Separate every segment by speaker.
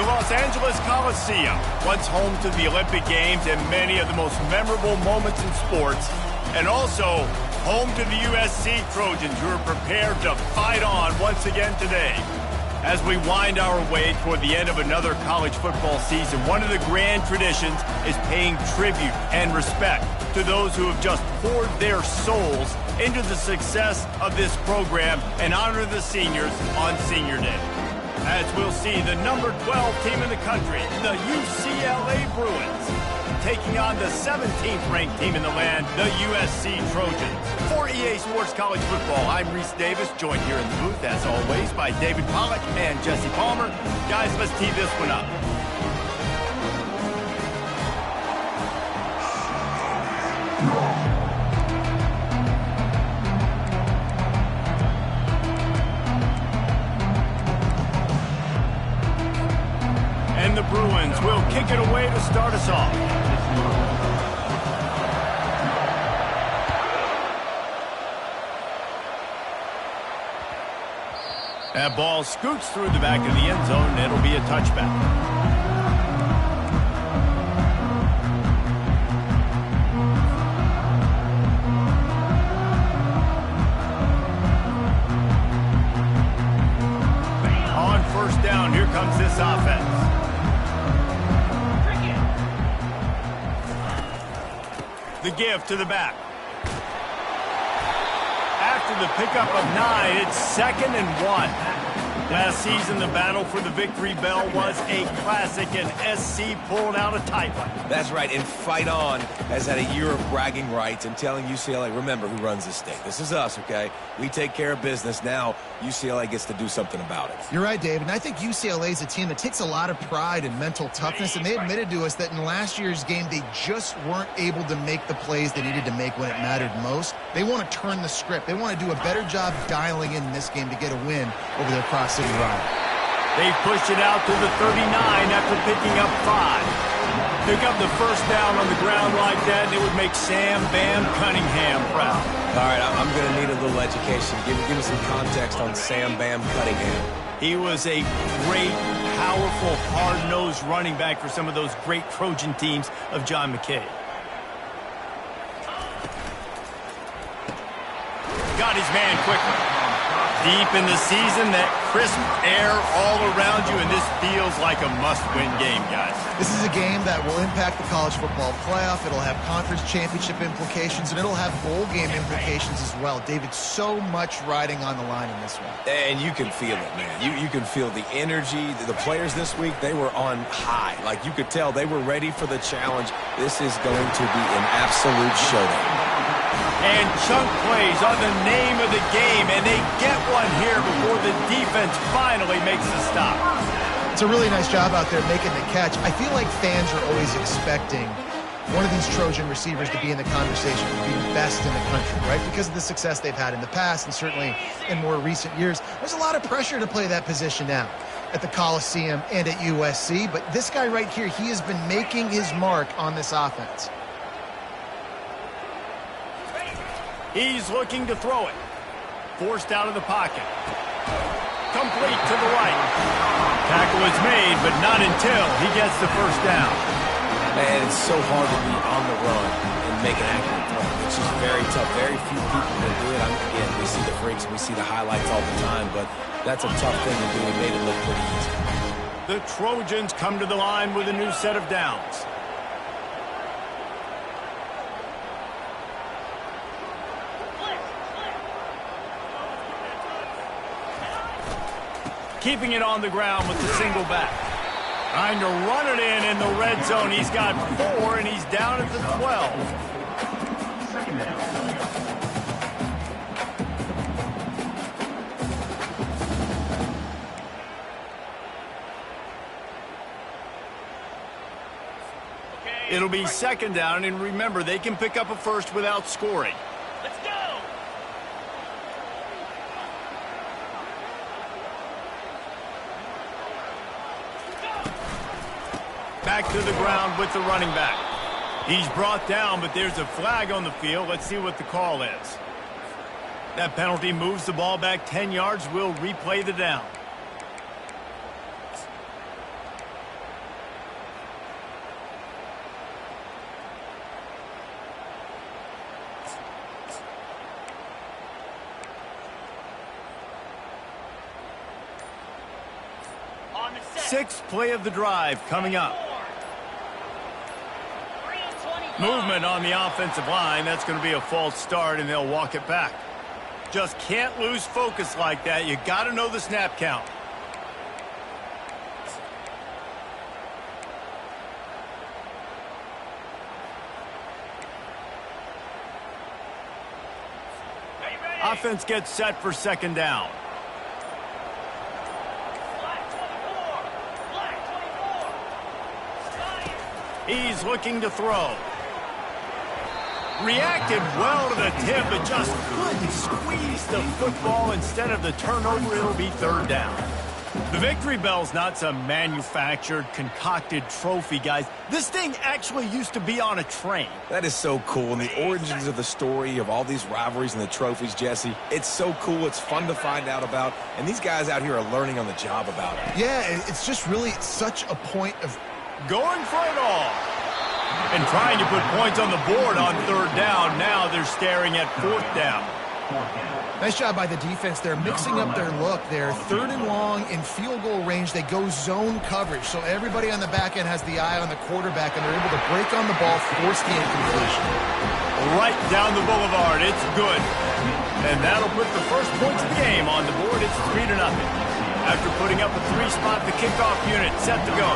Speaker 1: The Los Angeles Coliseum, once home to the Olympic Games and many of the most memorable moments in sports, and also home to the USC Trojans, who are prepared to fight on once again today. As we wind our way toward the end of another college football season, one of the grand traditions is paying tribute and respect to those who have just poured their souls into the success of this program and honor the seniors on Senior Day. As we'll see the number 12 team in the country, the UCLA Bruins, taking on the 17th ranked team in the land, the USC Trojans. For EA Sports College Football, I'm Reese Davis, joined here in the booth, as always, by David Pollack and Jesse Palmer. Guys, let's tee this one up. And the Bruins will kick it away to start us off. That ball scoots through the back of the end zone, and it'll be a touchback. On first down, here comes this offense. The give to the back. After the pickup of 9, it's 2nd and 1. Last season, the battle for the victory bell was a classic, and SC pulled out a tight one.
Speaker 2: That's right, and Fight On has had a year of bragging rights and telling UCLA, remember who runs this state. This is us, okay? We take care of business. Now, UCLA gets to do something about it.
Speaker 3: You're right, Dave, and I think UCLA is a team that takes a lot of pride and mental toughness, and they admitted to us that in last year's game, they just weren't able to make the plays they needed to make when it mattered most. They want to turn the script. They want to do a better job dialing in this game to get a win over their cross-city rival.
Speaker 1: They pushed it out to the 39 after picking up 5. Pick up the first down on the ground like that, and it would make Sam Bam Cunningham proud.
Speaker 2: All right, I'm going to need a little education. Give me some context on Sam Bam Cunningham.
Speaker 1: He was a great, powerful, hard-nosed running back for some of those great Trojan teams of John McKay. Got his man quickly. Deep in the season, that crisp air all around you, and this feels like a must-win game, guys.
Speaker 3: This is a game that will impact the college football playoff. It'll have conference championship implications, and it'll have bowl game implications as well. David, so much riding on the line in this one.
Speaker 2: And you can feel it, man. You can feel the energy. The players this week, they were on high. Like, you could tell they were ready for the challenge. This is going to be an absolute showdown.
Speaker 1: And chunk plays are the name of the game, and they get one here before the defense finally makes the stop.
Speaker 3: It's a really nice job out there making the catch. I feel like fans are always expecting one of these Trojan receivers to be in the conversation for being best in the country, right? Because of the success they've had in the past and certainly in more recent years. There's a lot of pressure to play that position now at the Coliseum and at USC, but this guy right here, he has been making his mark on this offense.
Speaker 1: He's looking to throw it. Forced out of the pocket. Complete to the right. Tackle is made, but not until he gets the first down.
Speaker 2: Man, it's so hard to be on the run and make an accurate throw. It's just very tough. Very few people can do it. Again, we see the freaks, we see the highlights all the time, but that's a tough thing to do. He made it look pretty easy.
Speaker 1: The Trojans come to the line with a new set of downs. Keeping it on the ground with the single back. Trying to run it in the red zone. He's got 4, and he's down at the 12. Second down. It'll be second down, and remember, they can pick up a first without scoring. Let's go! Back to the ground with the running back. He's brought down, but there's a flag on the field. Let's see what the call is. That penalty moves the ball back 10 yards. We'll replay the down. sixth play of the drive coming up. Movement on the offensive line. That's going to be a false start, and they'll walk it back. Just can't lose focus like that. You got to know the snap count. Offense gets set for second down. He's looking to throw. Reacted well to the tip, but just couldn't squeeze the football. Instead of the turnover, it'll be third down. The victory bell's not some manufactured, concocted trophy, guys. This thing actually used to be on a train.
Speaker 2: That is so cool, and the origins of the story of all these rivalries and the trophies, Jesse, it's so cool. It's fun to find out about, and these guys out here are learning on the job about it.
Speaker 3: Yeah, it's just really such a point of
Speaker 1: going for it all. And trying to put points on the board on third down. Now they're staring at fourth down.
Speaker 3: Nice job by the defense. They're mixing up their look. They're third and long in field goal range. They go zone coverage. So everybody on the back end has the eye on the quarterback, and they're able to break on the ball, force the incompletion.
Speaker 1: Right down the boulevard. It's good. And that'll put the first points of the game on the board. It's 3-0. After putting up a three-spot, the kickoff unit set to go.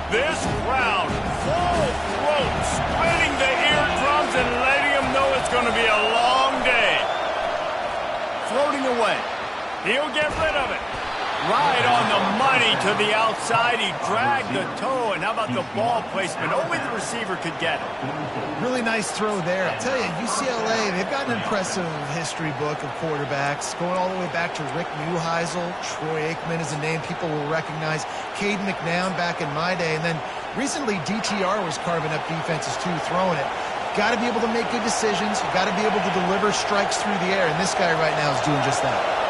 Speaker 1: This crowd, full throat, splitting the eardrums and letting them know it's going to be a long day. Floating away. He'll get rid of it. Right on the money to the outside. He dragged the toe, and how about the ball placement? Only the receiver could get it.
Speaker 3: Really nice throw there. I'll tell you, UCLA, they've got an impressive history book of quarterbacks, going all the way back to Rick Neuheisel. Troy Aikman is a name people will recognize. Cade McNown back in my day. And then recently, DTR was carving up defenses too, throwing it. Got to be able to make good decisions. You've got to be able to deliver strikes through the air, and this guy right now is doing just that.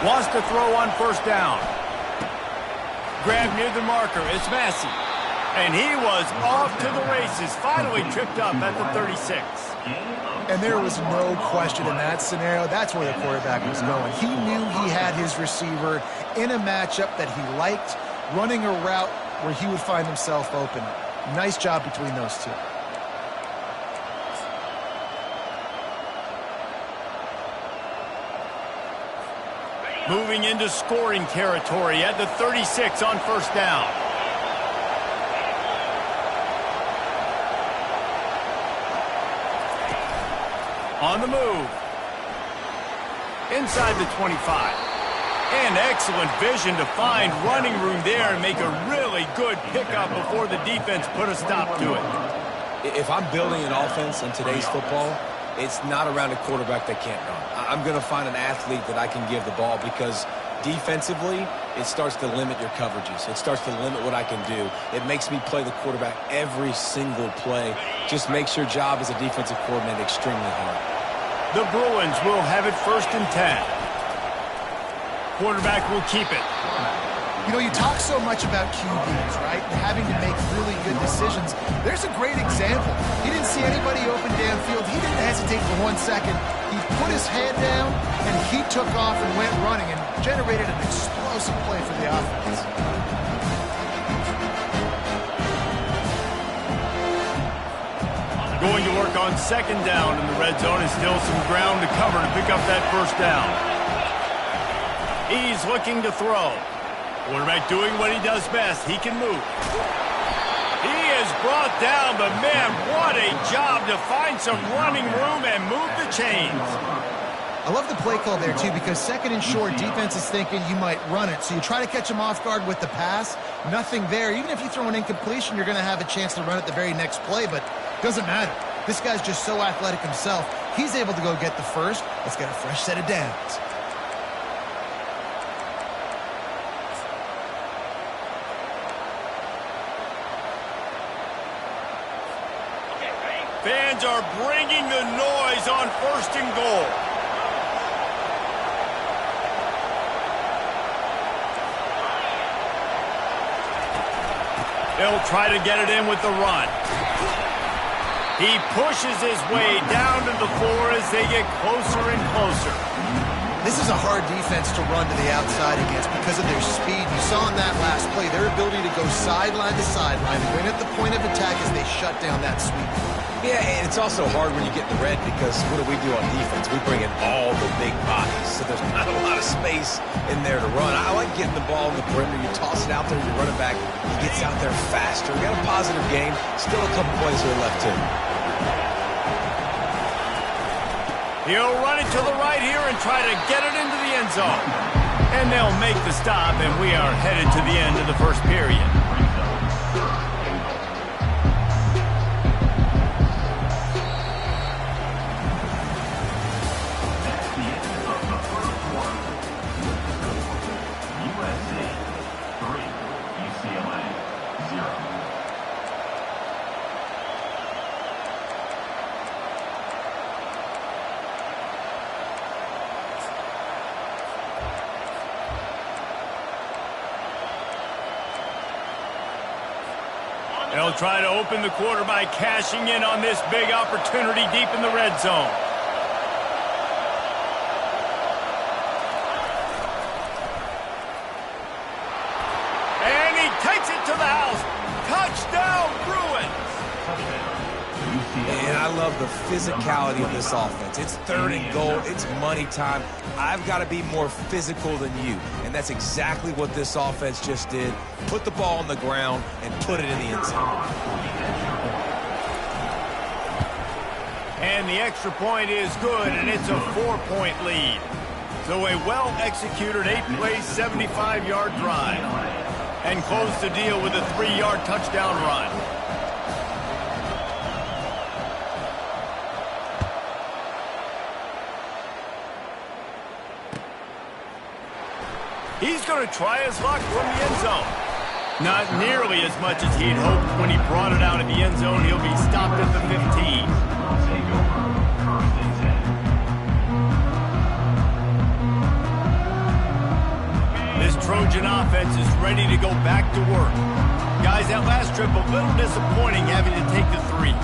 Speaker 1: Wants to throw on first down. Grab near the marker. It's Massey. And he was off to the races. Finally tripped up at the 36.
Speaker 3: And there was no question in that scenario. That's where the quarterback was going. He knew he had his receiver in a matchup that he liked, running a route where he would find himself open. Nice job between those two.
Speaker 1: Moving into scoring territory at the 36 on first down. On the move. Inside the 25. And excellent vision to find running room there and make a really good pickup before the defense put a stop to it.
Speaker 2: If I'm building an offense in today's football, it's not around a quarterback that can't run. I'm going to find an athlete that I can give the ball, because defensively, it starts to limit your coverages. It starts to limit what I can do. It makes me play the quarterback every single play. Just makes your job as a defensive coordinator extremely hard.
Speaker 1: The Bruins will have it 1st and 10. Quarterback will keep it.
Speaker 3: You know, you talk so much about QBs, right? And having to make really good decisions. There's a great example. He didn't see anybody open downfield. He didn't hesitate for 1 second. He put his head down, and he took off and went running and generated an explosive play for the offense.
Speaker 1: Going to work on second down in the red zone, and still some ground to cover to pick up that first down. He's looking to throw. Quarterback doing what he does best. He can move. He is brought down, but man, what a job to find some running room and move the chains.
Speaker 3: I love the play call there, too, because second and short, defense is thinking you might run it. So you try to catch him off guard with the pass. Nothing there. Even if you throw an incompletion, you're going to have a chance to run it the very next play, but it doesn't matter. This guy's just so athletic himself. He's able to go get the first. Let's get a fresh set of downs.
Speaker 1: Fans are bringing the noise on 1st and goal. He'll try to get it in with the run. He pushes his way down to the floor as they get closer and closer.
Speaker 3: This is a hard defense to run to the outside against because of their speed. You saw in that last play their ability to go sideline to sideline, win at the point of attack as they shut down that sweep.
Speaker 2: Yeah, and it's also hard when you get in the red because what do we do on defense? We bring in all the big bodies, so there's not a lot of space in there to run. I like getting the ball in the perimeter. You toss it out there, you run it back. He gets out there faster. We got a positive game. Still a couple plays here left, too.
Speaker 1: He'll run it to the right here and try to get it into the end zone. And they'll make the stop, and we are headed to the end of the first period. They'll try to open the quarter by cashing in on this big opportunity deep in the red zone. And he takes it to the house. Touchdown, Bruins!
Speaker 2: And I love the physicality of this offense. It's 3rd and goal. It's money time. I've got to be more physical than you. And that's exactly what this offense just did. Put the ball on the ground and put it in the end zone.
Speaker 1: And the extra point is good, and it's a 4-point lead. So a well-executed 8-play, 75-yard drive. And close the deal with a 3-yard touchdown run. He's going to try his luck from the end zone. Not nearly as much as he'd hoped when he brought it out in the end zone. He'll be stopped at the 15. This Trojan offense is ready to go back to work. Guys, that last trip a little disappointing having to take the 3.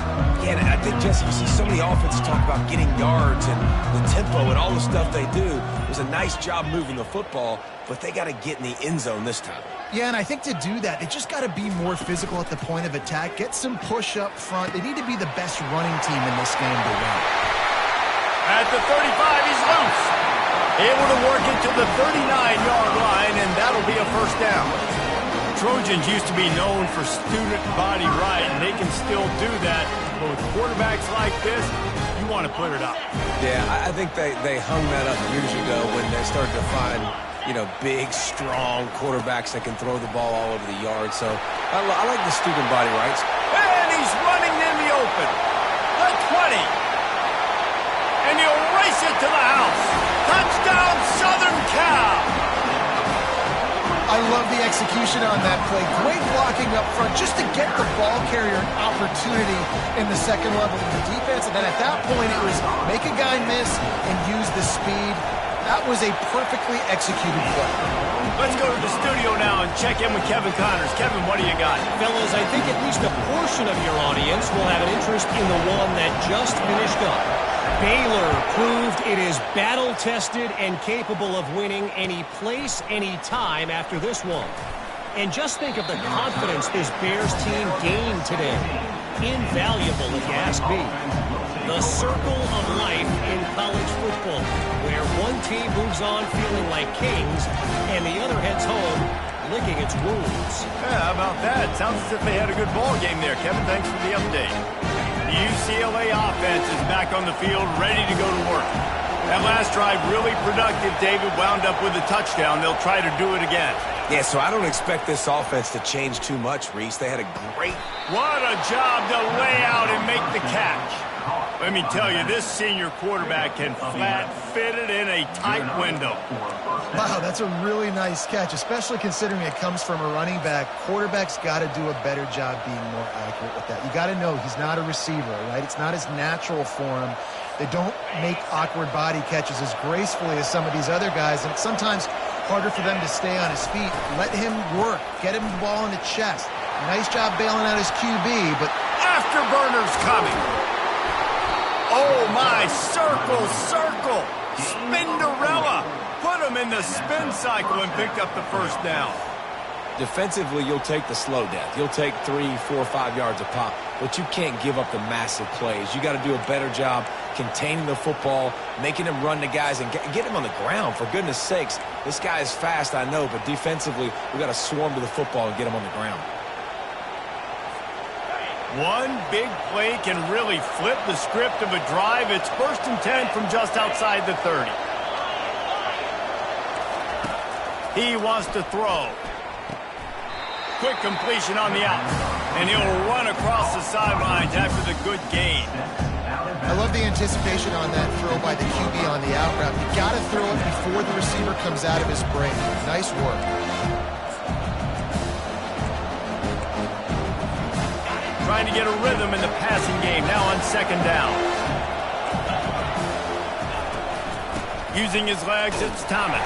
Speaker 2: Yeah, and I think, Jesse, you see so many offenses talk about getting yards and the tempo and all the stuff they do. It was a nice job moving the football, but they got to get in the end zone this time.
Speaker 3: Yeah, and I think to do that, they just got to be more physical at the point of attack, get some push up front. They need to be the best running team in this game to win.
Speaker 1: At the 35, he's loose. Able to work it to the 39-yard line, and that'll be a first down. Trojans used to be known for student body right, and they can still do that. But with quarterbacks like this, you want to put it up.
Speaker 2: Yeah, I think they hung that up years ago when they started to find, big, strong quarterbacks that can throw the ball all over the yard. So I like the student body rights.
Speaker 1: And he's running in the open. The 20. And he'll race it to the house. Touchdown, Southern Cal.
Speaker 3: I love the execution on that play. Great blocking up front just to get the ball carrier an opportunity in the second level of the defense. And then at that point, it was make a guy miss and use the speed. That was a perfectly executed play.
Speaker 1: Let's go to the studio now and check in with Kevin Connors. Kevin, what do you got?
Speaker 4: Fellas, I think at least a portion of your audience will have an interest in the one that just finished up. Baylor proved it is battle-tested and capable of winning any place, any time after this one. And just think of the confidence this Bears team gained today. Invaluable, if you ask me. The circle of life in college football, where one team moves on feeling like kings and the other heads home licking its wounds.
Speaker 1: Yeah, how about that? Sounds as if they had a good ball game there. Kevin, thanks for the update. The UCLA offense is back on the field, ready to go to work. That last drive really productive. David wound up with a touchdown. They'll try to do it again.
Speaker 2: Yeah, so I don't expect this offense to change too much, Reese. They had a great...
Speaker 1: What a job to lay out and make the catch. Let me tell you, this senior quarterback can flat fit it in a tight window.
Speaker 3: Wow, that's a really nice catch, especially considering it comes from a running back. Quarterback's got to do a better job being more accurate with that. You got to know he's not a receiver, right? It's not as natural for him. They don't make awkward body catches as gracefully as some of these other guys, and it's sometimes harder for them to stay on his feet. Let him work. Get him the ball in the chest. Nice job bailing out his QB, but
Speaker 1: afterburner's coming. Oh, my, circle. Spinderella. Put him in the spin cycle and picked up the first down.
Speaker 2: Defensively, you'll take the slow death. You'll take 3, 4, 5 yards a pop, but you can't give up the massive plays. You got to do a better job containing the football, making him run the guys, and get him on the ground. For goodness sakes, this guy is fast, I know, but defensively, we got to swarm to the football and get him on the ground.
Speaker 1: One big play can really flip the script of a drive. It's 1st and 10 from just outside the 30. He wants to throw. Quick completion on the out. And he'll run across the sidelines after the good gain.
Speaker 3: I love the anticipation on that throw by the QB on the out route. You got to throw it before the receiver comes out of his break. Nice work.
Speaker 1: Trying to get a rhythm in the passing game, now on 2nd down. Using his legs, it's Thomas.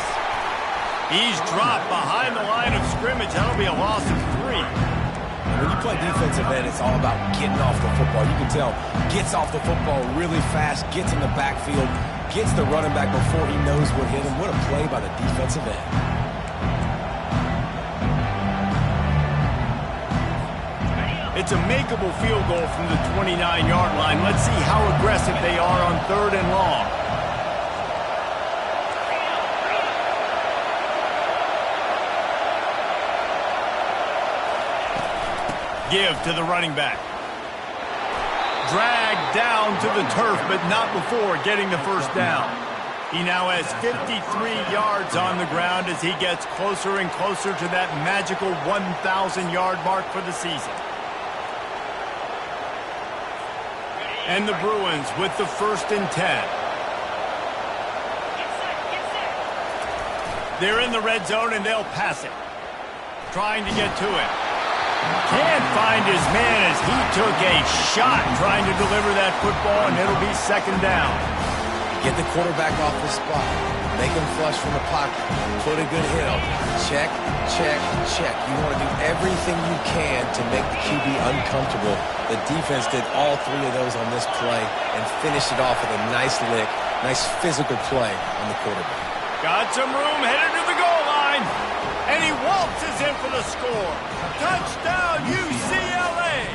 Speaker 1: He's dropped behind the line of scrimmage. That'll be a loss of 3.
Speaker 2: When you play defensive end, it's all about getting off the football. You can tell, gets off the football really fast, gets in the backfield, gets the running back before he knows what hit him. What a play by the defensive end.
Speaker 1: It's a makeable field goal from the 29-yard line. Let's see how aggressive they are on 3rd and long. Give to the running back. Dragged down to the turf, but not before getting the first down. He now has 53 yards on the ground as he gets closer and closer to that magical 1,000-yard mark for the season. And the Bruins with the 1st and 10. They're in the red zone and they'll pass it. Trying to get to it. Can't find his man as he took a shot trying to deliver that football, and it'll be 2nd down.
Speaker 2: Get the quarterback off the spot. Make him flush from the pocket. Put a good hit on him. Check, check, check. You want to do everything you can to make the QB uncomfortable. The defense did all 3 of those on this play and finished it off with a nice lick, nice physical play on the quarterback.
Speaker 1: Got some room, headed to the goal line, and he waltzes in for the score. Touchdown, UCLA!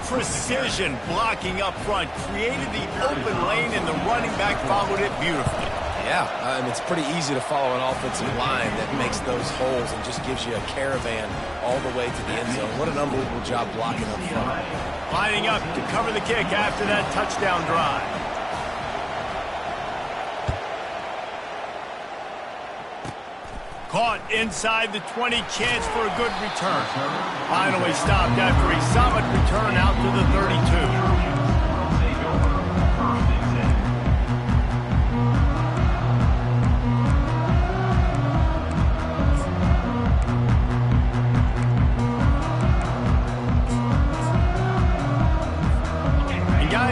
Speaker 1: Precision blocking up front, created the open lane, and the running back followed it beautifully.
Speaker 2: Yeah, it's pretty easy to follow an offensive line that makes those holes and just gives you a caravan all the way to the end zone. What an unbelievable job blocking up front.
Speaker 1: Lining up to cover the kick after that touchdown drive. Caught inside the 20, chance for a good return. Finally stopped after a solid return out to the 32.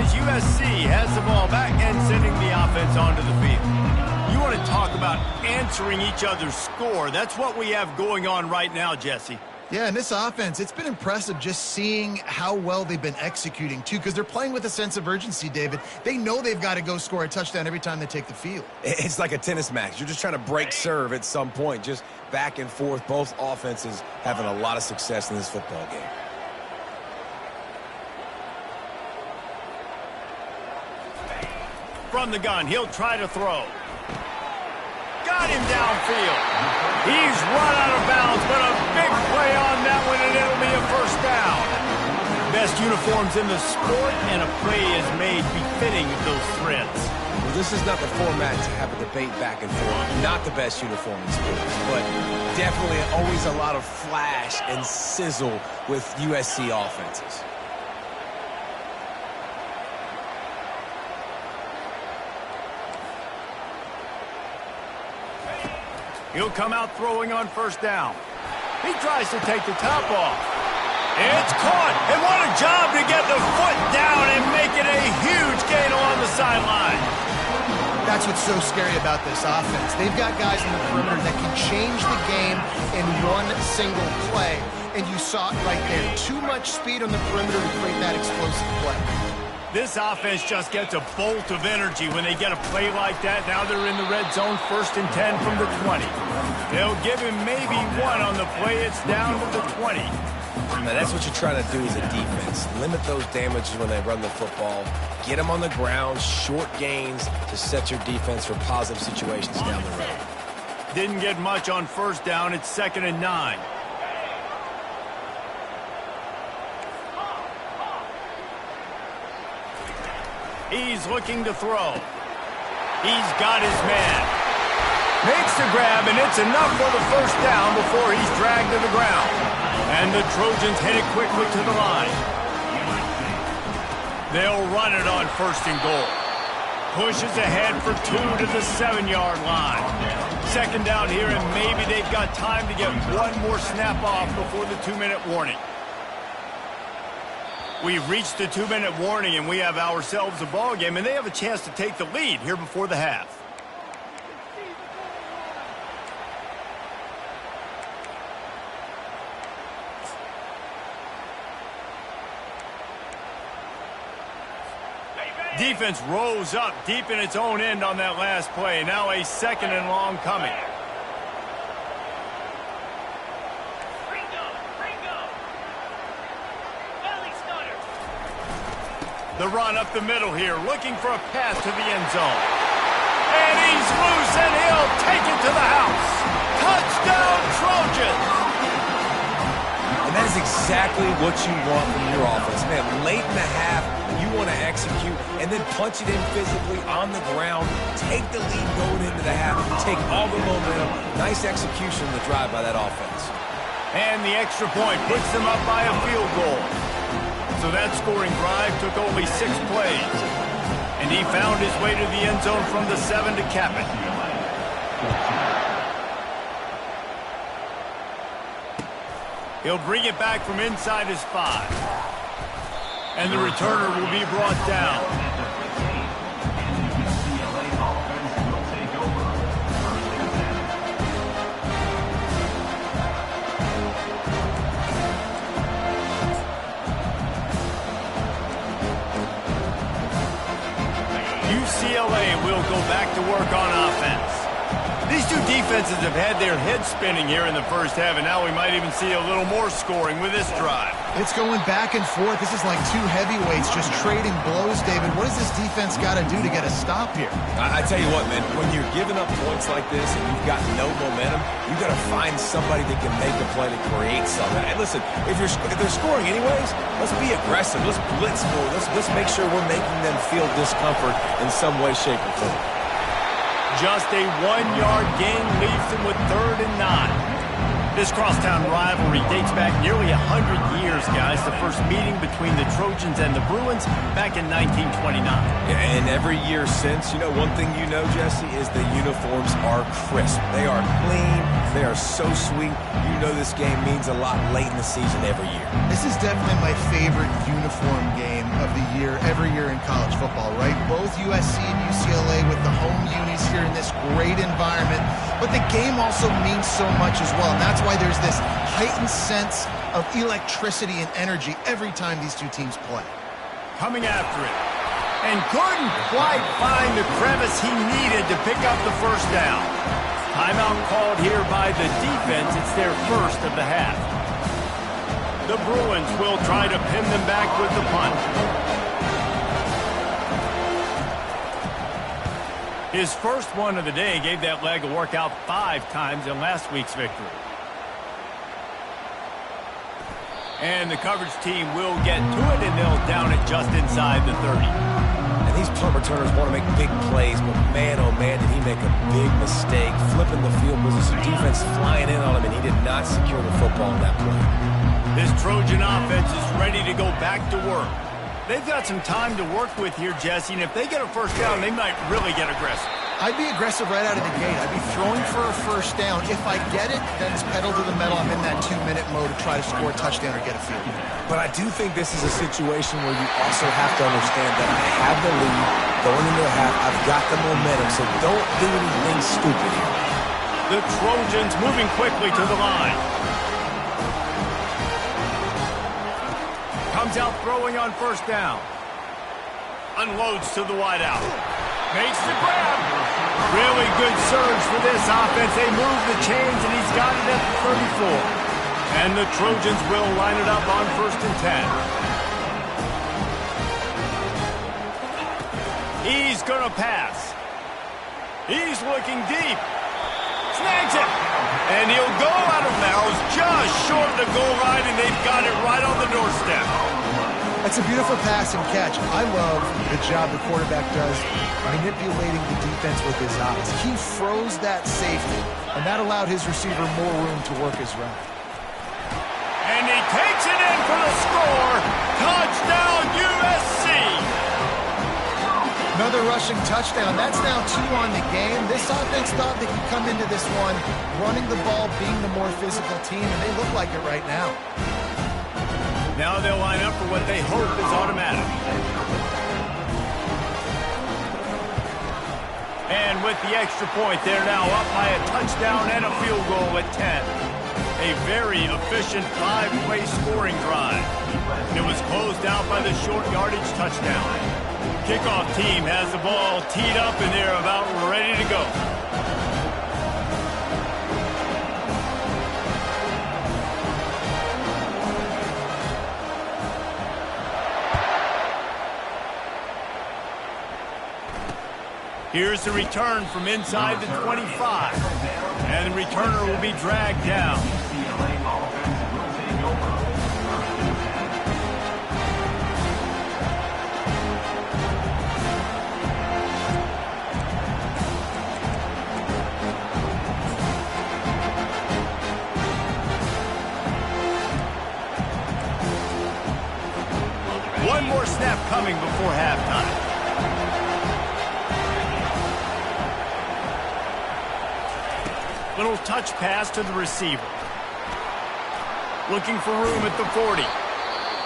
Speaker 1: USC has the ball back and sending the offense onto the field. You want to talk about answering each other's score. That's what we have going on right now, Jesse.
Speaker 3: Yeah, and this offense, it's been impressive just seeing how well they've been executing, too, because they're playing with a sense of urgency, David. They know they've got to go score a touchdown every time they take the field.
Speaker 2: It's like a tennis match. You're just trying to break serve at some point, just back and forth. Both offenses having a lot of success in this football game.
Speaker 1: From the gun, he'll try to throw. Got him downfield. He's run out of bounds, but a big play on that one, and it'll be a first down. Best uniforms in the sport, and a play is made befitting of those threads.
Speaker 2: Well, this is not the format to have a debate back and forth. Not the best uniform in sports, but definitely always a lot of flash and sizzle with USC offenses.
Speaker 1: He'll come out throwing on first down. He tries to take the top off. It's caught, and what a job to get the foot down and make it a huge gain along the sideline.
Speaker 3: That's what's so scary about this offense. They've got guys in the perimeter that can change the game in one single play, and you saw it right there. Too much speed on the perimeter to create that explosive play.
Speaker 1: This offense just gets a bolt of energy when they get a play like that. Now they're in the red zone, 1st and 10 from the 20. They'll give him maybe one on the play. It's down to the 20.
Speaker 2: Now, that's what you're trying to do as a defense. Limit those damages when they run the football. Get them on the ground, short gains to set your defense for positive situations down the road.
Speaker 1: Didn't get much on first down. It's 2nd and 9. He's looking to throw. He's got his man. Makes the grab, and it's enough for the first down before he's dragged to the ground. And the Trojans head it quickly to the line. They'll run it on 1st and goal. Pushes ahead for 2 to the 7-yard line. 2nd down here, and maybe they've got time to get one more snap off before the 2-minute warning. We've reached the 2-minute warning, and we have ourselves a ball game, and they have a chance to take the lead here before the half. Defense rose up deep in its own end on that last play. Now a 2nd and long coming. The run up the middle here, looking for a pass to the end zone. And he's loose, and he'll take it to the house. Touchdown, Trojans!
Speaker 2: And that is exactly what you want from your offense. Man, late in the half, you want to execute and then punch it in physically on the ground, take the lead going into the half, take all the momentum. Nice execution on the drive by that offense.
Speaker 1: And the extra point puts them up by a field goal. So that scoring drive took only 6 plays. And he found his way to the end zone from the 7 to cap it. He'll bring it back from inside his 5. And the returner will be brought down. UCLA will go back to work on offense. These two defenses have had their heads spinning here in the first half, and now we might even see a little more scoring with this drive.
Speaker 3: It's going back and forth. This is like two heavyweights just trading blows, David. What does this defense got to do to get a stop here?
Speaker 2: I tell you what, man, when you're giving up points like this and you've got no momentum, you've got to find somebody that can make a play to create something. And listen, if they're scoring anyways, let's be aggressive. Let's blitz more. Let's make sure we're making them feel discomfort in some way, shape, or form.
Speaker 1: Just a 1-yard gain leaves them with 3rd and 9. This crosstown rivalry dates back nearly 100 years, guys. The first meeting between the Trojans and the Bruins back in 1929.
Speaker 2: And every year since, you know, one thing you know, Jesse, is the uniforms are crisp. They are clean. They are so sweet. You know this game means a lot late in the season every year.
Speaker 3: This is definitely my favorite uniform game of the year, every year in college football, right? Both USC and UCLA with the home unis here in this great environment. But the game also means so much as well. And that's why there's this heightened sense of electricity and energy every time these two teams play.
Speaker 1: Coming after it. And couldn't quite find the crevice he needed to pick up the first down. Timeout called here by the defense. It's their first of the half. The Bruins will try to pin them back with the punt. His first one of the day gave that leg a workout 5 times in last week's victory. And the coverage team will get to it, and they'll down it just inside the 30.
Speaker 2: And these punt returners want to make big plays, but man, oh man, did he make a big mistake, flipping the field position, defense flying in on him, and he did not secure the football in that play.
Speaker 1: This Trojan offense is ready to go back to work. They've got some time to work with here, Jesse, and if they get a first down, they might really get aggressive.
Speaker 3: I'd be aggressive right out of the gate. I'd be throwing for a first down. If I get it, then it's pedal to the metal. I'm in that 2-minute mode to try to score a touchdown or get a field goal.
Speaker 2: But I do think this is a situation where you also have to understand that I have the lead going into the half. I've got the momentum, so don't do anything stupid here.
Speaker 1: The Trojans moving quickly to the line. Comes out throwing on first down. Unloads to the wideout. Makes the grab. Really good surge for this offense. They move the chains, and he's got it at the 34. And the Trojans will line it up on 1st and 10. He's going to pass. He's looking deep. Snags it. And he'll go out of bounds just short of the goal line, and they've got it right on the doorstep.
Speaker 3: That's a beautiful pass and catch. I love the job the quarterback does manipulating the defense with his eyes. He froze that safety, and that allowed his receiver more room to work his route.
Speaker 1: And he takes it in for the score. Touchdown, USC!
Speaker 3: Another rushing touchdown. That's now 2 on the game. This offense thought they could come into this one running the ball, being the more physical team, and they look like it right now.
Speaker 1: Now they'll line up for what they hope is automatic. And with the extra point, they're now up by a touchdown and a field goal at 10. A very efficient 5-play scoring drive. It was closed out by the short yardage touchdown. Kickoff team has the ball teed up, and they're about ready to go. Here's the return from inside the 25. And the returner will be dragged down. One more snap coming before halftime. Little touch pass to the receiver. Looking for room at the 40.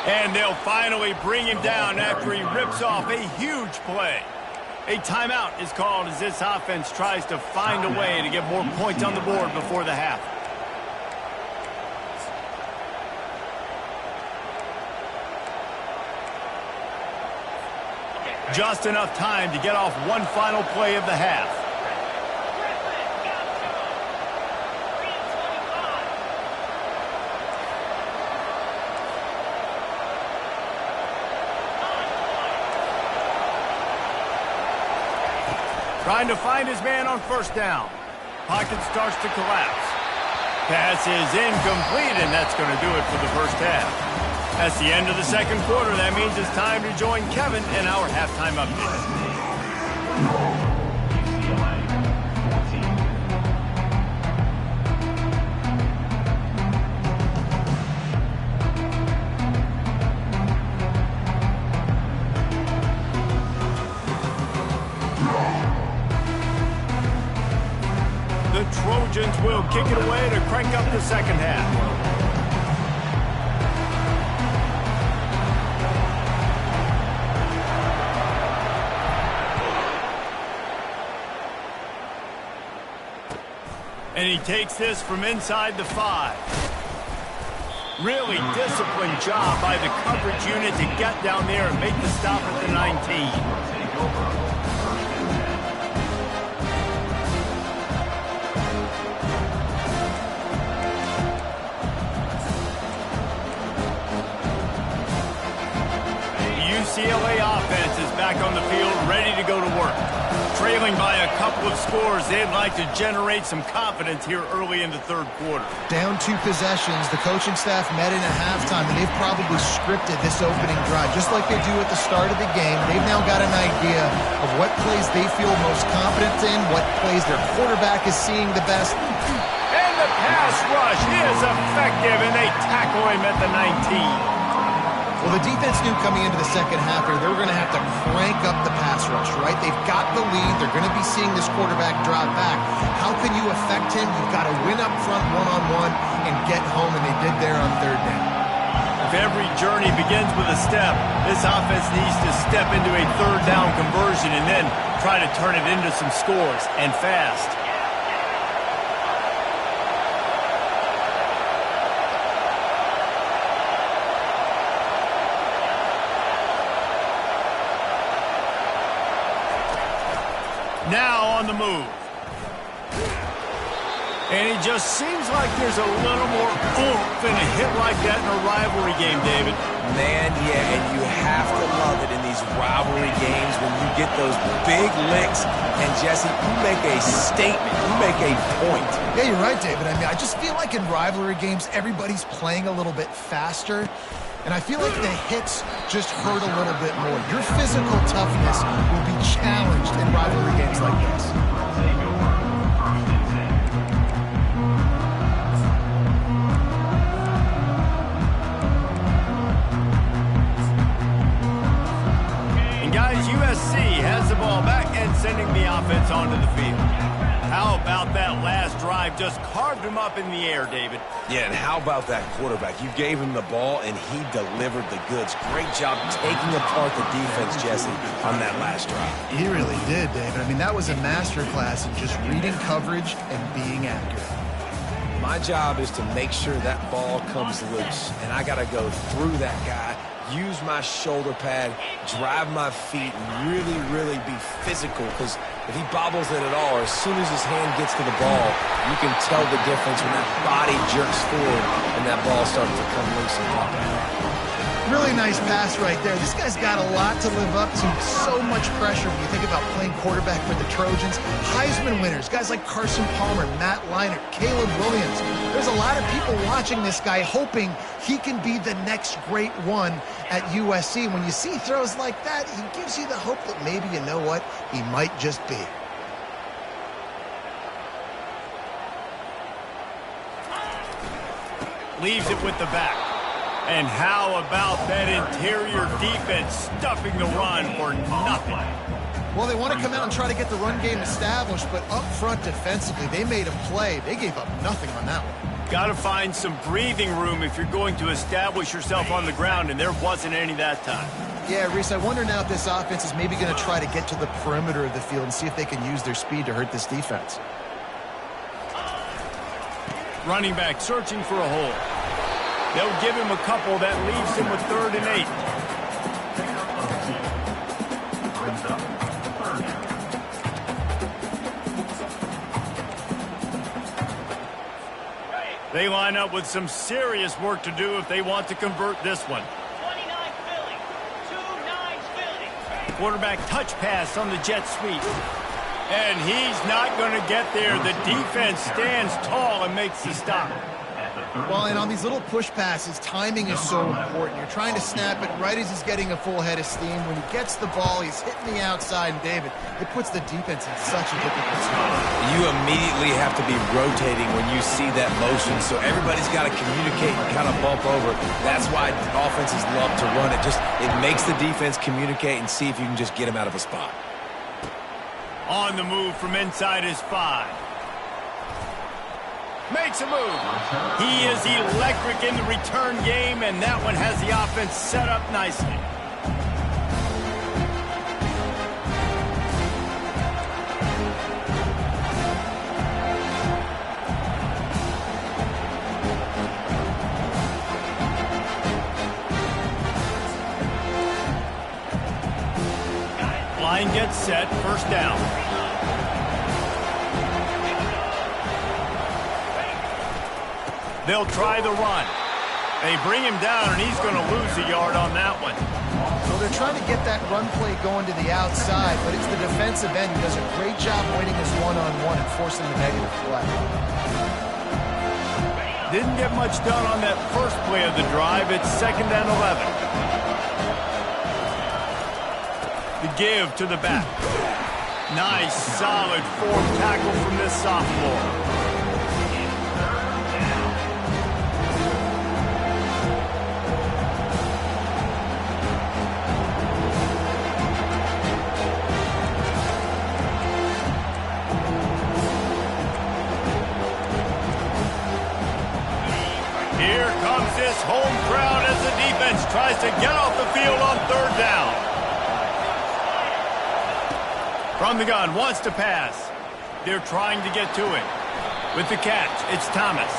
Speaker 1: And they'll finally bring him down after he rips off a huge play. A timeout is called as this offense tries to find a way to get more points on the board before the half. Just enough time to get off one final play of the half. Trying to find his man on first down. Pocket starts to collapse. Pass is incomplete, and that's going to do it for the first half. That's the end of the second quarter. That means it's time to join Kevin in our halftime update. The Trojans will kick it away to crank up the second half. And he takes this from inside the 5. Really disciplined job by the coverage unit to get down there and make the stop at the 19. UCLA offense is back on the field, ready to go to work. Trailing by a couple of scores, they'd like to generate some confidence here early in the third quarter.
Speaker 3: Down 2 possessions, the coaching staff met in at halftime, and they've probably scripted this opening drive. Just like they do at the start of the game, they've now got an idea of what plays they feel most confident in, what plays their quarterback is seeing the best.
Speaker 1: And the pass rush is effective, and they tackle him at the 19.
Speaker 3: Well, the defense knew coming into the second half here they were going to have to crank up the pass rush, right? They've got the lead. They're going to be seeing this quarterback drop back. How can you affect him? You've got to win up front one-on-one and get home, and they did there on third down.
Speaker 1: If every journey begins with a step, this offense needs to step into a third down conversion and then try to turn it into some scores, and fast. Now on the move. And it just seems like there's a little more oomph in a hit like that in a rivalry game, David.
Speaker 2: Man, yeah, and you have to love it in these rivalry games when you get those big licks. And, Jesse, you make a statement. You make a point.
Speaker 3: Yeah, you're right, David. I mean, I just feel like in rivalry games, everybody's playing a little bit faster. And I feel like the hits just hurt a little bit more. Your physical toughness will be challenged in rivalry games like this.
Speaker 1: And guys, USC has the ball back and sending the offense onto the field. How about that last drive? Just carved him up in the air, David.
Speaker 2: Yeah, and how about that quarterback? You gave him the ball, and he delivered the goods. Great job taking apart the defense, Jesse, on that last drive.
Speaker 3: He really did, David. I mean, that was a masterclass in just reading coverage and being accurate.
Speaker 2: My job is to make sure that ball comes loose, and I got to go through that guy, use my shoulder pad, drive my feet, and really, really be physical, because if he bobbles it at all, or as soon as his hand gets to the ball, you can tell the difference when that body jerks forward and that ball starts to come loose and pop out.
Speaker 3: Really nice pass right there. This guy's got a lot to live up to. So much pressure when you think about playing quarterback for the Trojans. Heisman winners, guys like Carson Palmer, Matt Leinart, Caleb Williams. There's a lot of people watching this guy hoping he can be the next great one at USC. When you see throws like that, he gives you the hope that maybe, you know what, he might just be.
Speaker 1: Leaves it with the back. And how about that interior defense stuffing the run for nothing?
Speaker 3: Well, they want to come out and try to get the run game established, but up front defensively, they made a play. They gave up nothing on that one.
Speaker 1: Got to find some breathing room if you're going to establish yourself on the ground, and there wasn't any that time.
Speaker 3: Yeah, Reese, I wonder now if this offense is maybe going to try to get to the perimeter of the field and see if they can use their speed to hurt this defense.
Speaker 1: Running back searching for a hole. They'll give him a couple. That leaves him with 3rd and 8. They line up with some serious work to do if they want to convert this one.
Speaker 5: 29 Philly. 2-9 Philly.
Speaker 1: Quarterback touch pass on the jet sweep. And he's not going to get there. The defense stands tall and makes the stop.
Speaker 3: Well, and on these little push passes, timing is so important. You're trying to snap it right as he's getting a full head of steam. When he gets the ball, he's hitting the outside, and David, it puts the defense in such a difficult spot.
Speaker 2: You immediately have to be rotating when you see that motion, so everybody's got to communicate and kind of bump over. That's why offenses love to run it. It makes the defense communicate and see if you can just get him out of a spot.
Speaker 1: On the move from inside his 5. Makes a move. He is electric in the return game, and that one has the offense set up nicely. Line gets set, 1st down. They'll try the run. They bring him down, and he's going to lose a yard on that one.
Speaker 3: So they're trying to get that run play going to the outside, but it's the defensive end who does a great job winning this one-on-one and forcing the negative play.
Speaker 1: Didn't get much done on that first play of the drive. It's 2nd and 11. The give to the back. Nice, solid form tackle from this sophomore. Here comes this home crowd as the defense tries to get off the field on third down. From the gun, wants to pass. They're trying to get to it. With the catch, it's Thomas.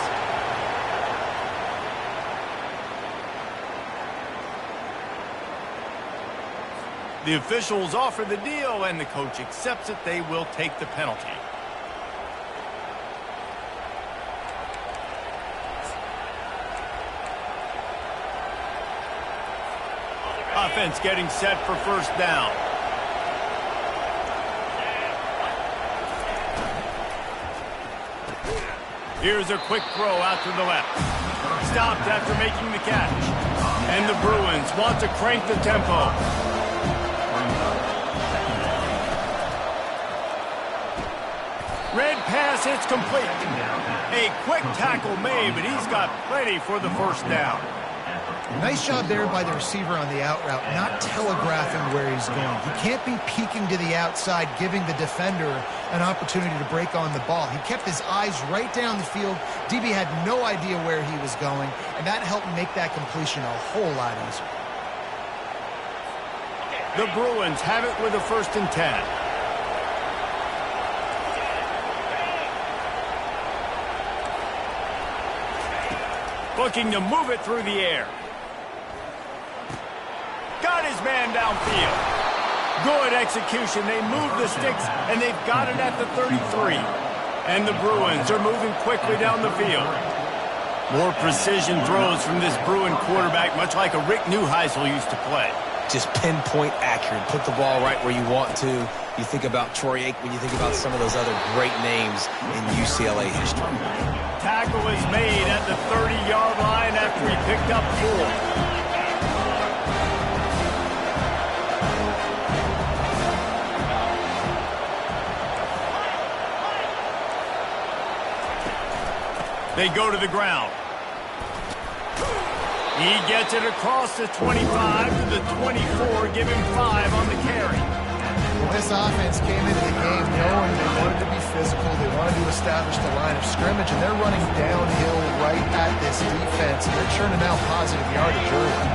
Speaker 1: The officials offer the deal, and the coach accepts it. They will take the penalty. Offense getting set for first down. Here's a quick throw out to the left. Stopped after making the catch. And the Bruins want to crank the tempo. Red pass, it's complete. A quick tackle made, but he's got plenty for the first down.
Speaker 3: Nice job there by the receiver on the out route, not telegraphing where he's going. He can't be peeking to the outside, giving the defender an opportunity to break on the ball. He kept his eyes right down the field. DB had no idea where he was going, and that helped make that completion a whole lot easier.
Speaker 1: The Bruins have it with a 1st and 10. Looking to move it through the air. Got his man downfield. Good execution. They move the sticks, and they've got it at the 33. And the Bruins are moving quickly down the field. More precision throws from this Bruin quarterback, much like a Rick Neuheisel used to play.
Speaker 2: Just pinpoint accurate. Put the ball right where you want to. You think about Troy Aikman, you think about some of those other great names in UCLA history.
Speaker 1: Tackle is made at the 30-yard line after he picked up 4. They go to the ground. He gets it across the 25 to the 24, give him 5 on the carry.
Speaker 3: This offense came into the game knowing they wanted to be physical, they wanted to establish the line of scrimmage, and they're running downhill right at this defense, and they're churning out positive yardage early.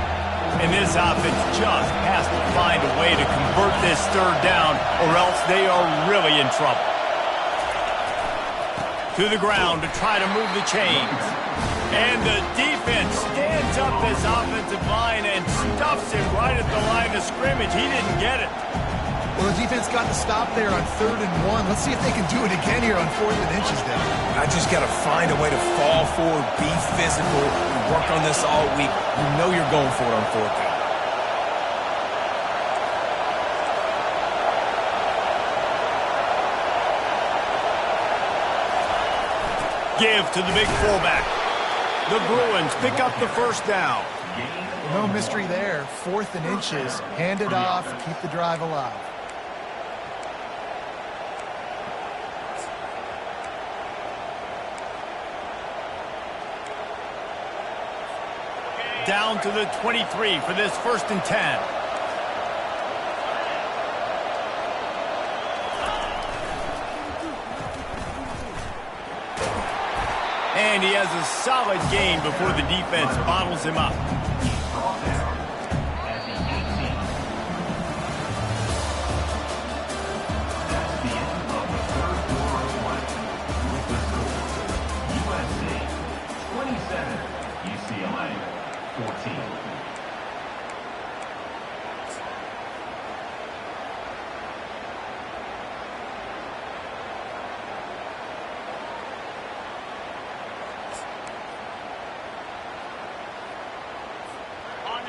Speaker 1: And this offense just has to find a way to convert this 3rd down, or else they are really in trouble. To the ground to try to move the chains. And the defense stands up this offensive line and stuffs him right at the line of scrimmage. He didn't get it.
Speaker 3: Well, the defense got the stop there on 3rd and 1. Let's see if they can do it again here on 4th and inches then.
Speaker 2: I just got to find a way to fall forward, be physical, and work on this all week. You know you're going for it on 4th down.
Speaker 1: Give to the big fullback. The Bruins pick up the 1st down.
Speaker 3: No mystery there. 4th and inches. Hand it off. Keep the drive alive.
Speaker 1: Down to the 23 for this 1st and 10. And he has a solid gain before the defense bottles him up.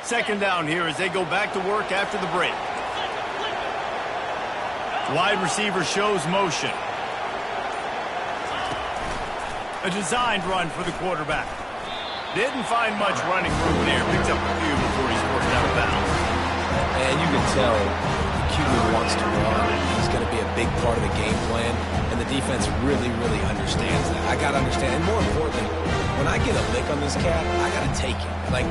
Speaker 1: Second down here as they go back to work after the break. Wide receiver shows motion. A designed run for the quarterback. Didn't find much running room there. Picks up a few before he's forced out of bounds.
Speaker 2: And you can tell the QB wants to run. He's going to be a big part of the game plan. And the defense really, really understands that. I got to understand. And more importantly, when I get a lick on this cat, I got to take it. Like,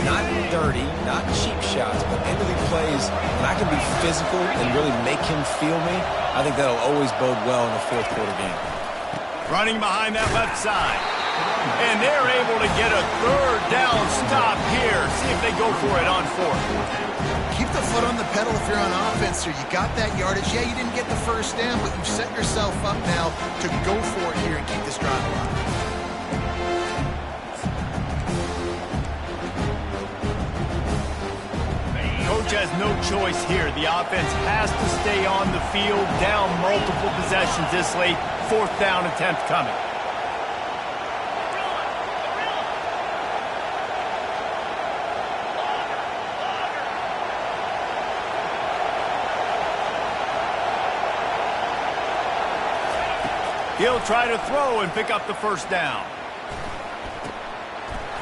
Speaker 2: not dirty, not cheap shots, but end of the plays, when I can be physical and really make him feel me, I think that'll always bode well in the 4th quarter game.
Speaker 1: Running behind that left side. And they're able to get a third down stop here. See if they go for it on fourth.
Speaker 3: Keep the foot on the pedal if you're on offense here. You got that yardage. Yeah, you didn't get the first down, but you've set yourself up now to go for it here and keep this drive alive.
Speaker 1: Coach has no choice here. The offense has to stay on the field, down multiple possessions this late. Fourth down attempt coming. He'll try to throw and pick up the first down.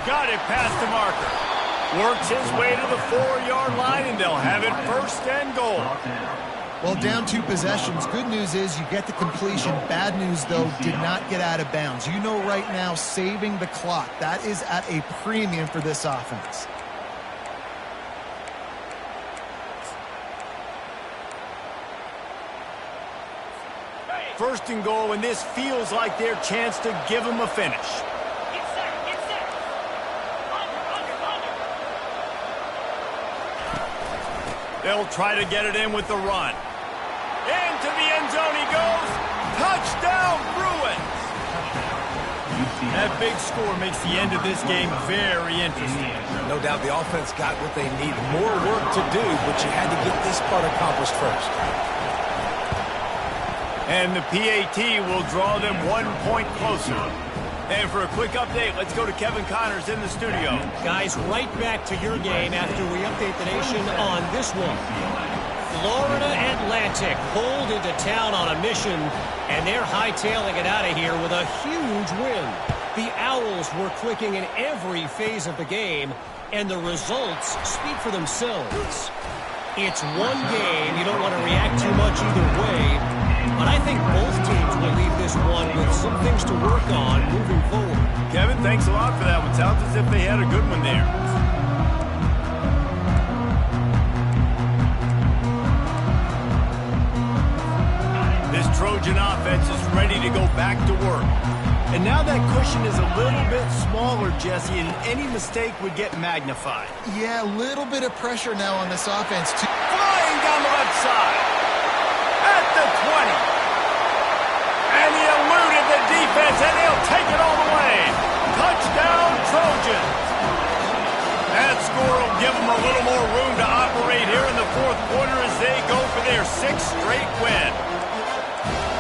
Speaker 1: Got it past the marker. Works his way to the 4-yard line, and they'll have it first and goal.
Speaker 3: Well, down 2 possessions. Good news is you get the completion. Bad news, though, did not get out of bounds. You know right now, saving the clock. That is at a premium for this offense.
Speaker 1: First and goal, and this feels like their chance to give them a finish.
Speaker 5: Get set, get set. Under.
Speaker 1: They'll try to get it in with the run. Into the end zone he goes. Touchdown, Bruins! That big score makes the end of this game very interesting.
Speaker 2: No doubt the offense got what they need. More work to do, but you had to get this part accomplished first.
Speaker 1: And the PAT will draw them 1 point closer. And for a quick update, let's go to Kevin Connors in the studio.
Speaker 4: Guys, right back to your game after we update the nation on this one. Florida Atlantic pulled into town on a mission, and they're hightailing it out of here with a huge win. The Owls were clicking in every phase of the game, and the results speak for themselves. It's one game. You don't want to react too much either way. But I think both teams will leave this one with some things to work on moving forward.
Speaker 1: Kevin, thanks a lot for that one. Sounds as if they had a good one there. This Trojan offense is ready to go back to work. And now that cushion is a little bit smaller, Jesse, and any mistake would get magnified.
Speaker 3: Yeah, a little bit of pressure now on this offense, too.
Speaker 1: Flying down the left side. At the 20. And he eluded the defense, and he'll take it all the way. Touchdown, Trojans. That score will give them a little more room to operate here in the fourth quarter as they go for their 6th straight win.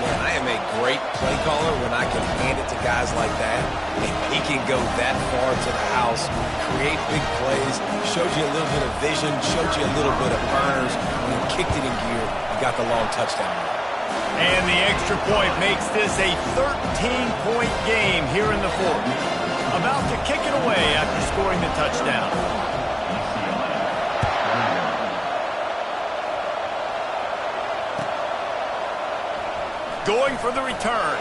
Speaker 2: Man, I am a great play caller when I can hand it to guys like that. And he can go that far to the house, create big plays, showed you a little bit of vision, showed you a little bit of burners. When he kicked it in gear, he got the long touchdown.
Speaker 1: And the extra point makes this a 13-point game here in the fourth. About to kick it away after scoring the touchdown. Going for the return.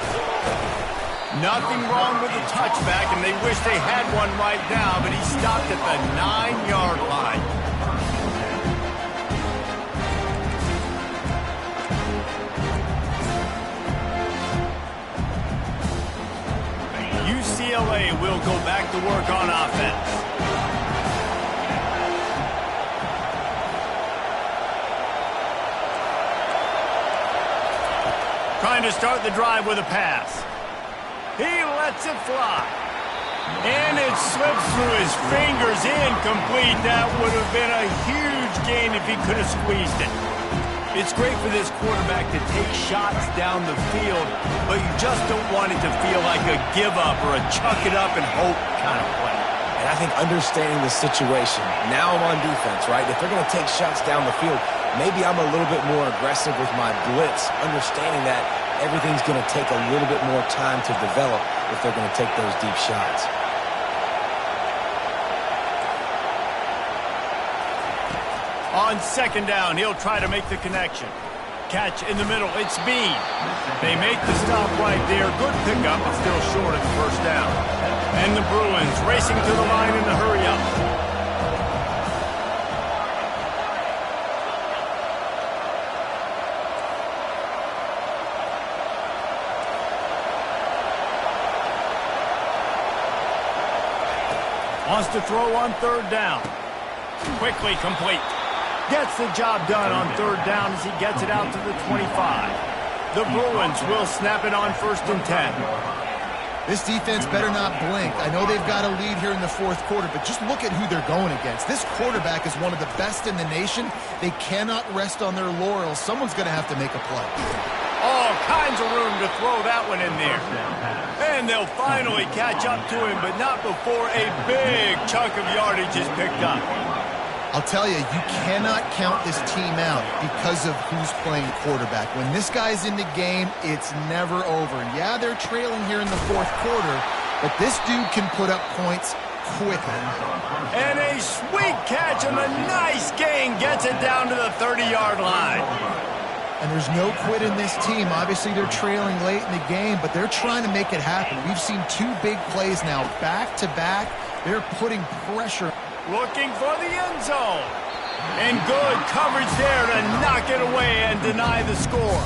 Speaker 1: Nothing wrong with the touchback, and they wish they had one right now, but he stopped at the 9-yard line. UCLA will go back to work on offense. Trying to start the drive with a pass. He lets it fly. And it slips through his fingers, incomplete. That would have been a huge gain if he could have squeezed it. It's great for this quarterback to take shots down the field, but you just don't want it to feel like a give up or a chuck it up and hope kind of play.
Speaker 2: And I think understanding the situation, now I'm on defense, right? If they're going to take shots down the field, maybe I'm a little bit more aggressive with my blitz, understanding that everything's going to take a little bit more time to develop if they're going to take those deep shots.
Speaker 1: On second down, he'll try to make the connection. Catch in the middle, it's Bean. They make the stop right there. Good pickup, but still short of the first down. And the Bruins racing to the line in the hurry-up. Wants to throw on third down. Quickly complete. Gets the job done on third down as he gets it out to the 25. The Bruins will snap it on 1st and 10.
Speaker 3: This defense better not blink. I know they've got a lead here in the 4th quarter, but just look at who they're going against. This quarterback is one of the best in the nation. They cannot rest on their laurels. Someone's going to have to make a play.
Speaker 1: All kinds of room to throw that one in there. And they'll finally catch up to him, but not before a big chunk of yardage is picked up.
Speaker 3: I'll tell you, you cannot count this team out because of who's playing quarterback. When this guy's in the game, it's never over. And yeah, they're trailing here in the 4th quarter, but this dude can put up points quickly.
Speaker 1: And a sweet catch and a nice gain gets it down to the 30-yard line.
Speaker 3: And there's no quit in this team. Obviously, they're trailing late in the game, but they're trying to make it happen. We've seen 2 big plays now, back-to-back. They're putting pressure.
Speaker 1: Looking for the end zone. And good coverage there to knock it away and deny the score.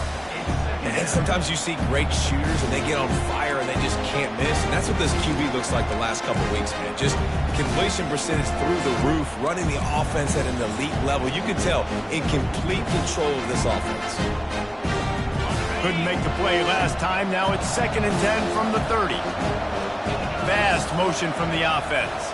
Speaker 2: And sometimes you see great shooters and they get on fire and they just can't miss. And that's what this QB looks like the last couple weeks, man. Just completion percentage through the roof, running the offense at an elite level. You can tell in complete control of this offense.
Speaker 1: Couldn't make the play last time. Now it's 2nd and 10 from the 30. Fast motion from the offense.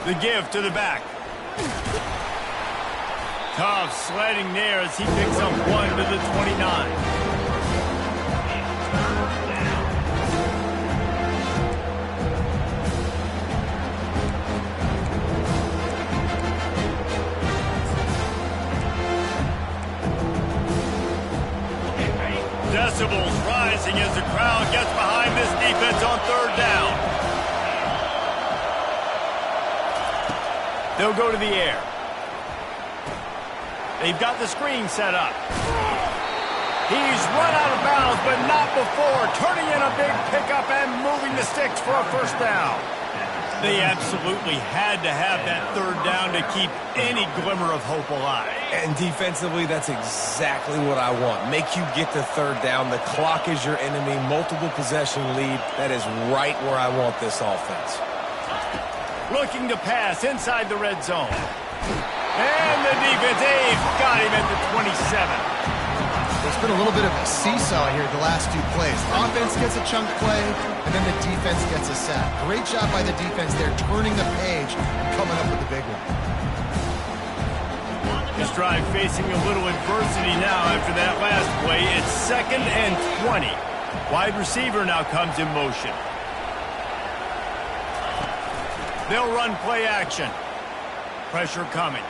Speaker 1: The give to the back. Tough sledding there as he picks up 1 to the 29. Decibels rising as the crowd gets behind this defense on 3rd down. They'll go to the air. They've got the screen set up. He's run out of bounds, but not before turning in a big pickup and moving the sticks for a 1st down. They absolutely had to have that 3rd down to keep any glimmer of hope alive.
Speaker 2: And defensively, that's exactly what I want. Make you get the 3rd down. The clock is your enemy. Multiple possession lead. That is right where I want this offense.
Speaker 1: Looking to pass inside the red zone. And the defense, they've got him at the 27.
Speaker 3: It's been a little bit of a seesaw here the last 2 plays. Offense gets a chunk play, and then the defense gets a sack. Great job by the defense there, turning the page and coming up with the big one.
Speaker 1: This drive facing a little adversity now after that last play. It's 2nd and 20. Wide receiver now comes in motion. They'll run play action. Pressure coming.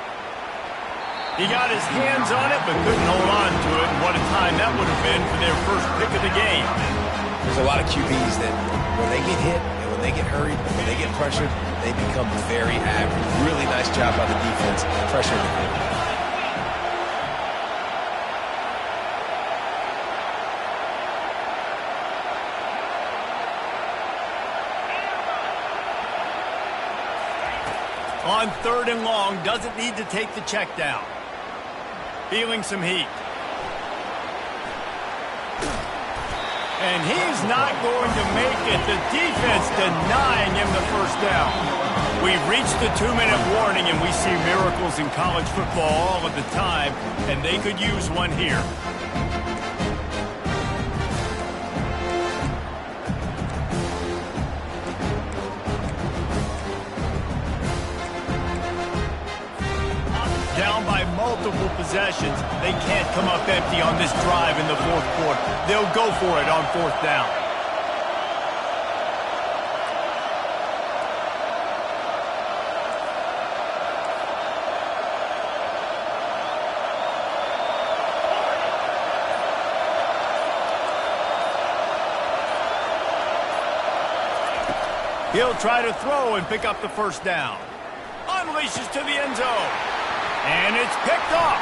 Speaker 1: He got his hands on it, but couldn't hold on to it. And what a time that would have been for their first pick of the game.
Speaker 2: There's a lot of QBs that when they get hit and when they get hurried, when they get pressured, they become very average. Really nice job by the defense pressuring the quarterback.
Speaker 1: On 3rd and long, doesn't need to take the check down. Feeling some heat. And he's not going to make it. The defense denying him the 1st down. We've reached the 2-minute warning, and we see miracles in college football all of the time, and they could use one here. Down by multiple possessions. They can't come up empty on this drive in the 4th quarter. They'll go for it on 4th down. He'll try to throw and pick up the 1st down. Unleashes to the end zone. And it's picked off.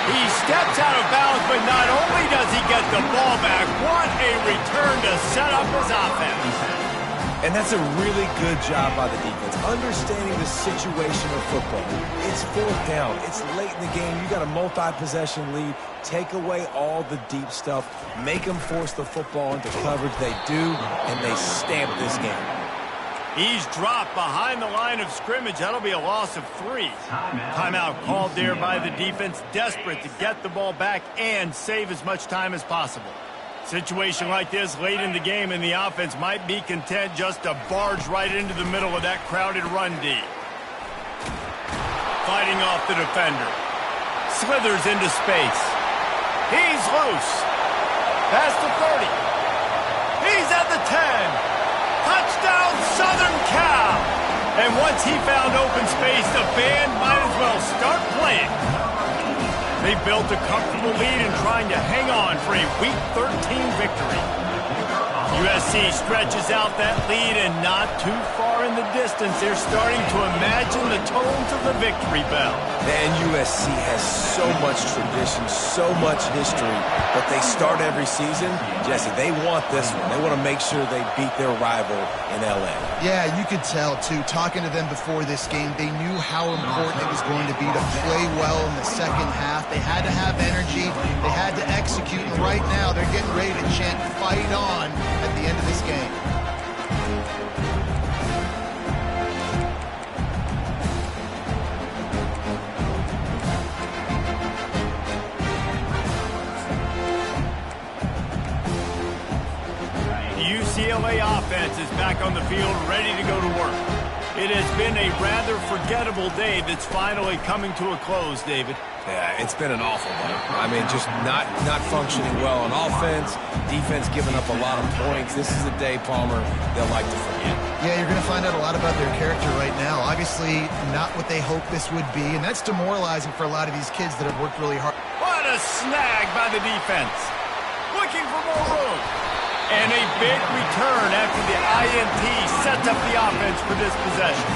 Speaker 1: He steps out of bounds, but not only does he get the ball back, what a return to set up his offense.
Speaker 2: And that's a really good job by the defense, understanding the situation of football. It's fourth down. It's late in the game. You got a multi-possession lead. Take away all the deep stuff. Make them force the football into coverage. They do, and they stamp this game.
Speaker 1: He's dropped behind the line of scrimmage. That'll be a loss of 3. Timeout called there by the defense, desperate to get the ball back and save as much time as possible. Situation like this late in the game, and the offense might be content just to barge right into the middle of that crowded run D. Fighting off the defender. Slithers into space. He's loose. Past the 30. He's at the 10. Touchdown, Southern Cal! And once he found open space, the band might as well start playing. They built a comfortable lead and trying to hang on for a Week 13 victory. USC stretches out that lead, and not too far in the distance, they're starting to imagine the tones of the victory bell.
Speaker 2: Man, USC has so much tradition, so much history, but they start every season. Jesse, they want this one. They want to make sure they beat their rival in L.A.
Speaker 3: Yeah, you could tell, too. Talking to them before this game, they knew how important it was going to be to play well in the second half. They had to have energy. They had to execute, and right now they're getting ready to chant "Fight on" at the end of this game.
Speaker 1: UCLA offense is back on the field, ready to go to work. It has been a rather forgettable day that's finally coming to a close, David.
Speaker 2: Yeah, it's been an awful day. I mean, just not functioning well on offense, defense giving up a lot of points. This is a day, Palmer, they'll like to forget.
Speaker 3: Yeah, you're going to find out a lot about their character right now. Obviously, not what they hoped this would be, and that's demoralizing for a lot of these kids that have worked really hard.
Speaker 1: What a snag by the defense. Looking for more room. And a big return after the INT sets up the offense for this possession.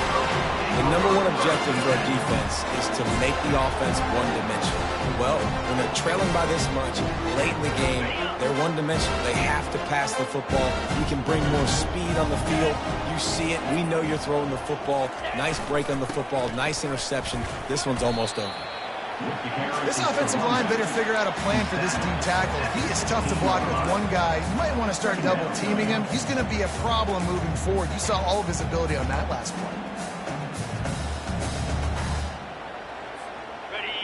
Speaker 2: The number one objective for a defense is to make the offense one-dimensional. Well, when they're trailing by this much, late in the game, they're one-dimensional. They have to pass the football. We can bring more speed on the field. You see it. We know you're throwing the football. Nice break on the football. Nice interception. This one's almost over.
Speaker 3: This offensive line better figure out a plan for this D tackle. He is tough to block with one guy. You might want to start double-teaming him. He's going to be a problem moving forward. You saw all of his ability on that last play.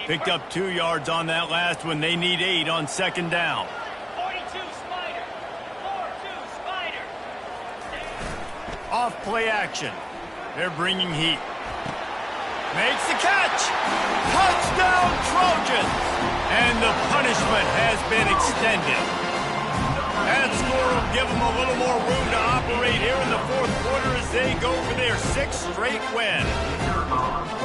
Speaker 1: Picked up 2 yards on that last one. They need 8 on second down.
Speaker 5: 42 Spider. 4-2 Spider.
Speaker 1: Off play action. They're bringing heat. Makes the catch. Touchdown, Trojans. And the punishment has been extended. That score will give them a little more room to operate here in the fourth quarter as they go for their 6th straight win.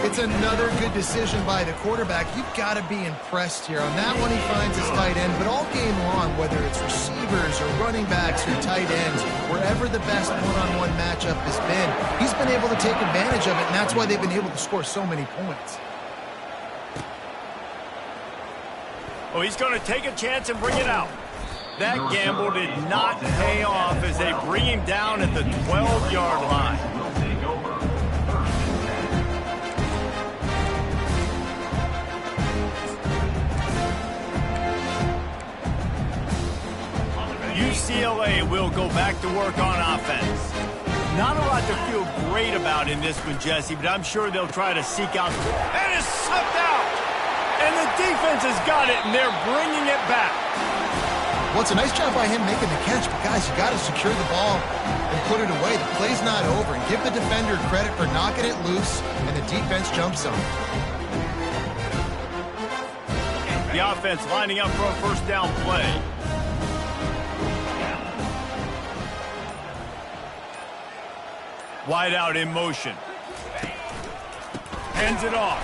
Speaker 3: It's another good decision by the quarterback. You've got to be impressed here. On that one, he finds his tight end, but all game long, whether it's receivers or running backs or tight ends, wherever the best one-on-one matchup has been, he's been able to take advantage of it, and that's why they've been able to score so many points.
Speaker 1: Oh, he's going to take a chance and bring it out. That gamble did not pay off as they bring him down at the 12-yard line. UCLA will go back to work on offense. Not a lot to feel great about in this one, Jesse, but I'm sure they'll try to seek out. And it's sucked out! And the defense has got it, and they're bringing it back.
Speaker 3: Well, it's a nice job by him making the catch, but guys, you got to secure the ball and put it away. The play's not over, and give the defender credit for knocking it loose, and the defense jumps on it.
Speaker 1: The offense lining up for a first down play. Wide out in motion. Hands it off.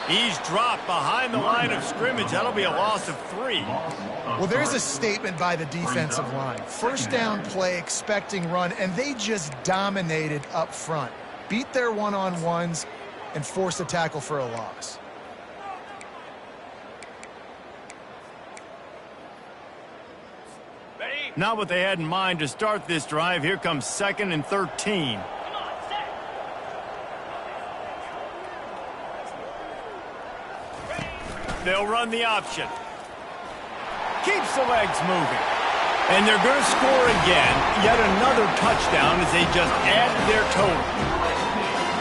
Speaker 1: He's dropped behind the line of scrimmage. That'll be a loss of 3.
Speaker 3: Well, there's a statement by the defensive line. First down play, expecting run, and they just dominated up front. Beat their one-on-ones and forced a tackle for a loss.
Speaker 5: Ready?
Speaker 1: Not what they had in mind to start this drive. Here comes 2nd and 13. They'll run the option. Keeps the legs moving. And they're going to score again. Yet another touchdown as they just add to their total.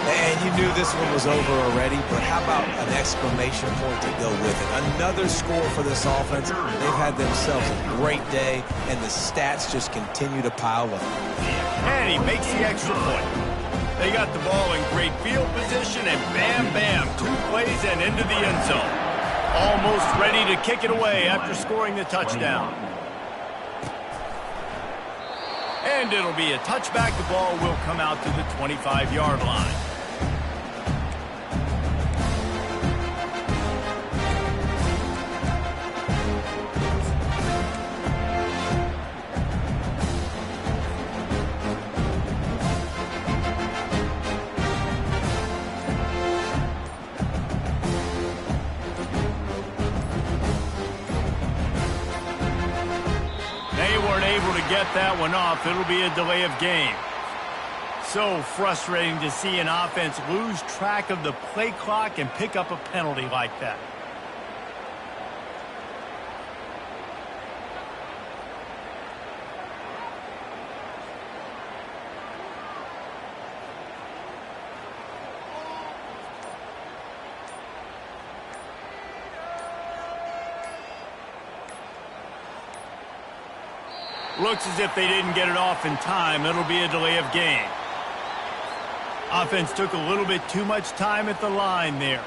Speaker 2: And you knew this one was over already, but how about an exclamation point to go with it? Another score for this offense. They've had themselves a great day, and the stats just continue to pile up.
Speaker 1: And he makes the extra point. They got the ball in great field position, and bam, bam, 2 plays and into the end zone. Almost ready to kick it away after scoring the touchdown. And it'll be a touchback. The ball will come out to the 25-yard line. Get that one off. It'll be a delay of game. So frustrating to see an offense lose track of the play clock and pick up a penalty like that. Looks as if they didn't get it off in time. It'll be a delay of game. Offense took a little bit too much time at the line there.